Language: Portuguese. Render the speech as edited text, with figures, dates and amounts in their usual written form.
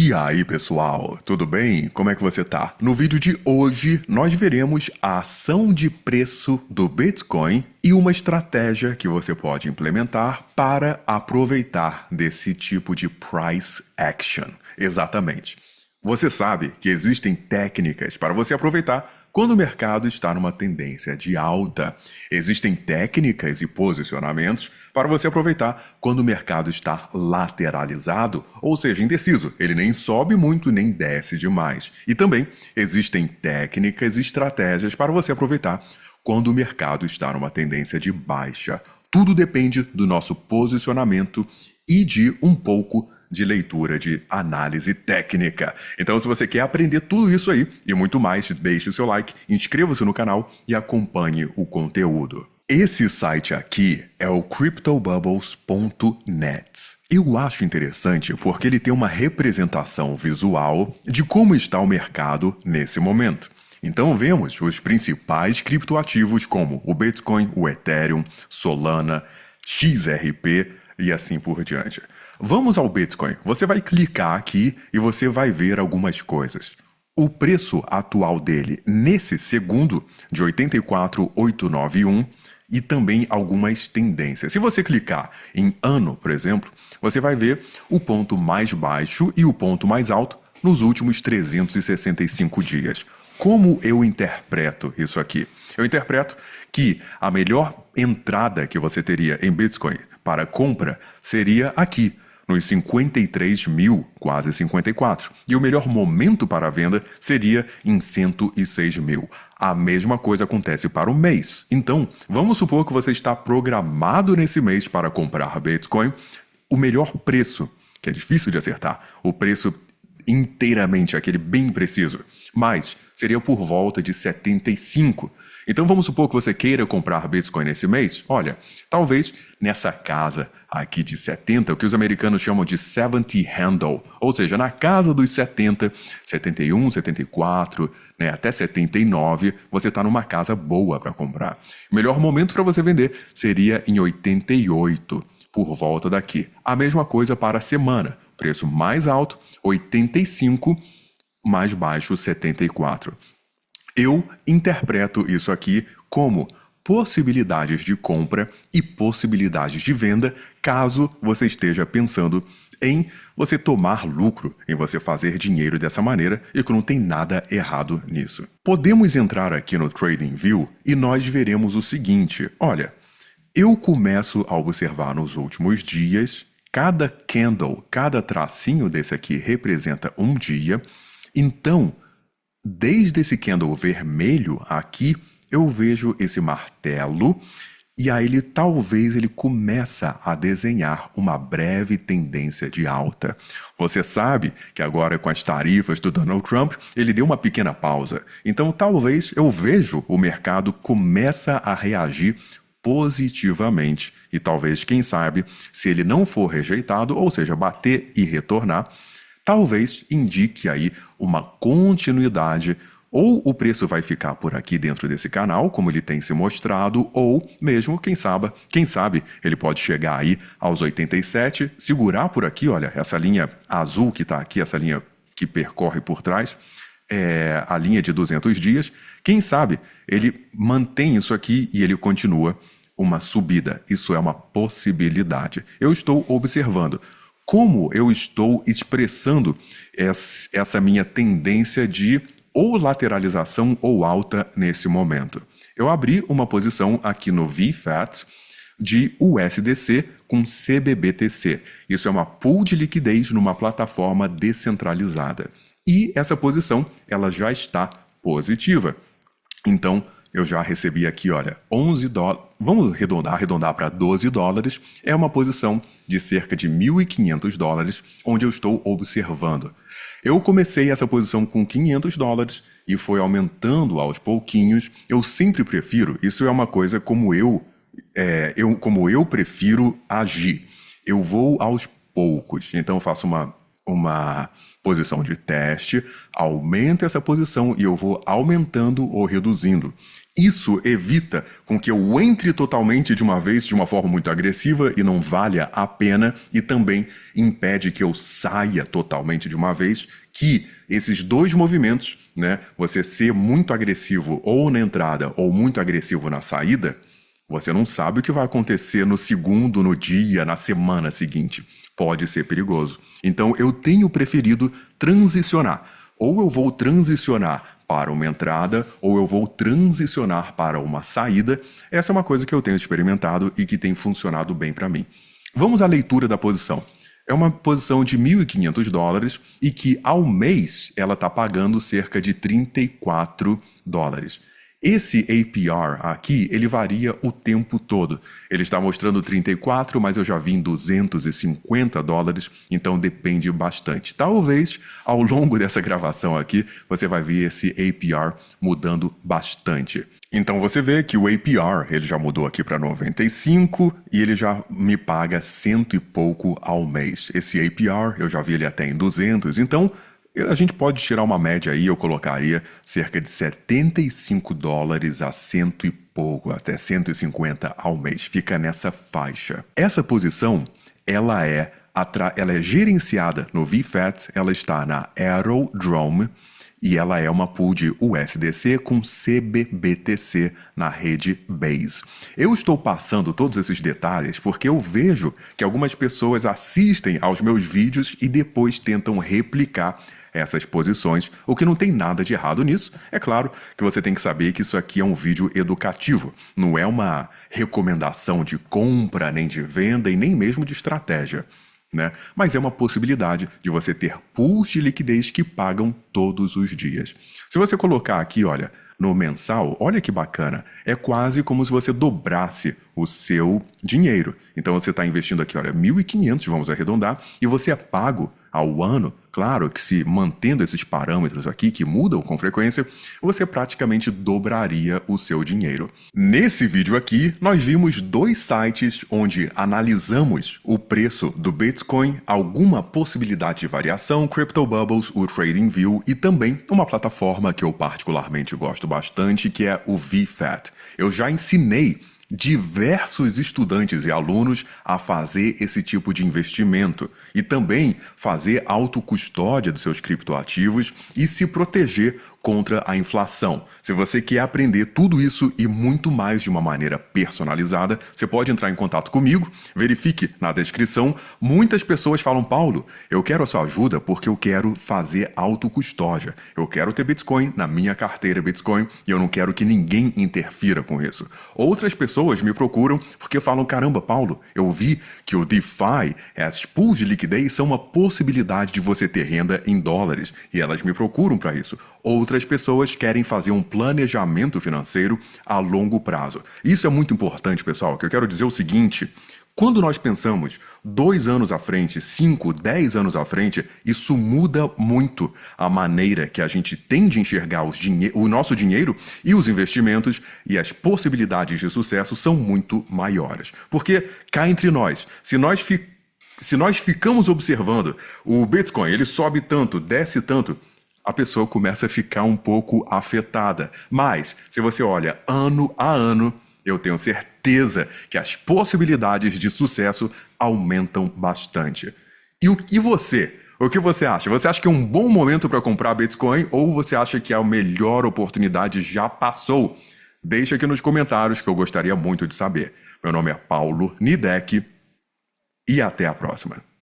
E aí, pessoal, tudo bem? Como é que você tá? No vídeo de hoje, nós veremos a ação de preço do Bitcoin e uma estratégia que você pode implementar para aproveitar desse tipo de price action. Exatamente. Você sabe que existem técnicas para você aproveitar quando o mercado está numa tendência de alta. Existem técnicas e posicionamentos para você aproveitar quando o mercado está lateralizado, ou seja, indeciso. Ele nem sobe muito nem desce demais. E também existem técnicas e estratégias para você aproveitar quando o mercado está numa tendência de baixa. Tudo depende do nosso posicionamento e de um pouco de leitura de análise técnica. Então, se você quer aprender tudo isso aí e muito mais, deixe o seu like, inscreva-se no canal e acompanhe o conteúdo. Esse site aqui é o cryptobubbles.net. Eu acho interessante porque ele tem uma representação visual de como está o mercado nesse momento. Então vemos os principais criptoativos como o Bitcoin, o Ethereum, Solana, XRP e assim por diante. Vamos ao Bitcoin. Você vai clicar aqui e você vai ver algumas coisas. O preço atual dele nesse segundo de 84.891 e também algumas tendências. Se você clicar em ano, por exemplo, você vai ver o ponto mais baixo e o ponto mais alto nos últimos 365 dias. Como eu interpreto isso aqui? Eu interpreto que a melhor entrada que você teria em Bitcoin para compra seria aqui, nos 53 mil, quase 54. E o melhor momento para a venda seria em 106 mil. A mesma coisa acontece para o mês. Então, vamos supor que você está programado nesse mês para comprar Bitcoin. O melhor preço, que é difícil de acertar, o preço inteiramente, aquele bem preciso, mas seria por volta de 75. Então vamos supor que você queira comprar Bitcoin nesse mês. Olha, talvez nessa casa aqui de 70, o que os americanos chamam de 70 handle, ou seja, na casa dos 70, 71, 74, né, até 79, você está numa casa boa para comprar. O melhor momento para você vender seria em 88, por volta daqui. A mesma coisa para a semana. Preço mais alto, 85, mais baixo, 74. Eu interpreto isso aqui como possibilidades de compra e possibilidades de venda caso você esteja pensando em você tomar lucro, em você fazer dinheiro dessa maneira e que não tem nada errado nisso. Podemos entrar aqui no TradingView e nós veremos o seguinte, olha, eu começo a observar nos últimos dias, cada candle, cada tracinho desse aqui representa um dia, então desde esse candle vermelho aqui, eu vejo esse martelo e aí talvez ele começa a desenhar uma breve tendência de alta. Você sabe que agora com as tarifas do Donald Trump, ele deu uma pequena pausa. Então talvez eu vejo o mercado começa a reagir positivamente e talvez, quem sabe, se ele não for rejeitado, ou seja, bater e retornar, talvez indique aí uma continuidade, ou o preço vai ficar por aqui dentro desse canal, como ele tem se mostrado, ou mesmo, quem sabe, ele pode chegar aí aos 87, segurar por aqui, olha, essa linha azul que está aqui, essa linha que percorre por trás, é a linha de 200 dias, quem sabe ele mantém isso aqui e ele continua uma subida. Isso é uma possibilidade. Eu estou observando como eu estou expressando essa minha tendência de ou lateralização ou alta nesse momento. Eu abri uma posição aqui no VFAT de USDC com CBBTC. Isso é uma pool de liquidez numa plataforma descentralizada. E essa posição ela já está positiva. Então, eu já recebi aqui, olha, 11 dólares, vamos arredondar para 12 dólares, é uma posição de cerca de 1.500 dólares, onde eu estou observando. Eu comecei essa posição com 500 dólares e foi aumentando aos pouquinhos. Eu sempre prefiro, isso é uma coisa como eu prefiro agir. Eu vou aos poucos, então eu faço uma posição de teste, aumenta essa posição e eu vou aumentando ou reduzindo. Isso evita com que eu entre totalmente de uma vez de uma forma muito agressiva e não valha a pena, e também impede que eu saia totalmente de uma vez, que esses dois movimentos, né, você ser muito agressivo ou na entrada ou muito agressivo na saída, você não sabe o que vai acontecer no segundo, no dia, na semana seguinte. Pode ser perigoso. Então eu tenho preferido transicionar. Ou eu vou transicionar para uma entrada, ou eu vou transicionar para uma saída. Essa é uma coisa que eu tenho experimentado e que tem funcionado bem para mim. Vamos à leitura da posição. É uma posição de $1.500 e que ao mês ela está pagando cerca de $34. Esse APR aqui, ele varia o tempo todo. Ele está mostrando 34, mas eu já vi em $250, então depende bastante. Talvez, ao longo dessa gravação aqui, você vai ver esse APR mudando bastante. Então você vê que o APR, ele já mudou aqui para 95 e ele já me paga 100 e pouco ao mês. Esse APR, eu já vi ele até em 200, então a gente pode tirar uma média aí, eu colocaria cerca de $75 a 100 e pouco, até 150 ao mês. Fica nessa faixa. Essa posição, ela é gerenciada no VFAT, ela está na Aerodrome e ela é uma pool de USDC com CBBTC na rede Base. Eu estou passando todos esses detalhes porque eu vejo que algumas pessoas assistem aos meus vídeos e depois tentam replicar essas posições, o que não tem nada de errado nisso. É claro que você tem que saber que isso aqui é um vídeo educativo, não é uma recomendação de compra, nem de venda e nem mesmo de estratégia, né? Mas é uma possibilidade de você ter pools de liquidez que pagam todos os dias. Se você colocar aqui, olha, no mensal, olha que bacana, é quase como se você dobrasse o seu dinheiro. Então você está investindo aqui, olha, 1.500, vamos arredondar, e você é pago ao ano. Claro que se mantendo esses parâmetros aqui, que mudam com frequência, você praticamente dobraria o seu dinheiro. Nesse vídeo aqui, nós vimos dois sites onde analisamos o preço do Bitcoin, alguma possibilidade de variação, Crypto Bubbles, o TradingView e também uma plataforma que eu particularmente gosto bastante, que é o VFAT. Eu já ensinei diversos estudantes e alunos a fazer esse tipo de investimento e também fazer autocustódia dos seus criptoativos e se proteger contra a inflação. Se você quer aprender tudo isso e muito mais de uma maneira personalizada, você pode entrar em contato comigo, verifique na descrição. Muitas pessoas falam, Paulo, eu quero a sua ajuda porque eu quero fazer autocustódia. Eu quero ter Bitcoin na minha carteira Bitcoin e eu não quero que ninguém interfira com isso. Outras pessoas me procuram porque falam, caramba, Paulo, eu vi que o DeFi, as pools de liquidez, são uma possibilidade de você ter renda em dólares e elas me procuram para isso. Outras pessoas querem fazer um planejamento financeiro a longo prazo. Isso é muito importante, pessoal, que eu quero dizer o seguinte: quando nós pensamos 2 anos à frente, 5, 10 anos à frente, isso muda muito a maneira que a gente tem de enxergar o nosso dinheiro e os investimentos, e as possibilidades de sucesso são muito maiores. Porque, cá entre nós, se nós ficamos observando o Bitcoin, ele sobe tanto, desce tanto, a pessoa começa a ficar um pouco afetada. Mas, se você olha ano a ano, eu tenho certeza que as possibilidades de sucesso aumentam bastante. E você? O que você acha? Você acha que é um bom momento para comprar Bitcoin ou você acha que a melhor oportunidade já passou? Deixa aqui nos comentários que eu gostaria muito de saber. Meu nome é Paulo Nidek e até a próxima.